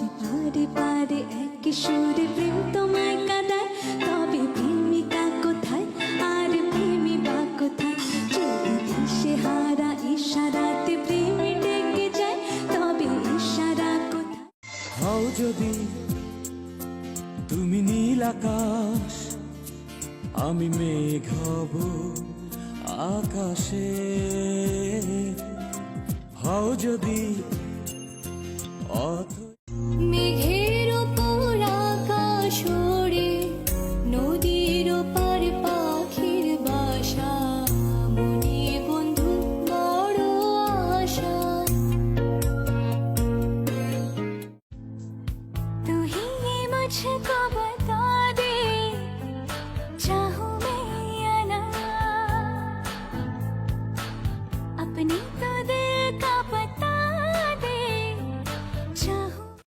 যদি পারে পারে এক সুরে প্রেম তোমায় কাঁদায়, তবে প্রেমিকা কোথায় আর প্রেমী বা কোথায়? যদি দিশে হারা ইশারাতে প্রেম ডেকে যায়, তবে ইশারা কোথায়? হও যদি তুমি নীল আকাশ, আমি মেঘ হব আকাশে। হও যদি মেঘের ওপর আকাশ ওড়ে, নদীর ওপার পাখির বাসা, মনে বন্ধু বড় আশা। তুহি মুঝকো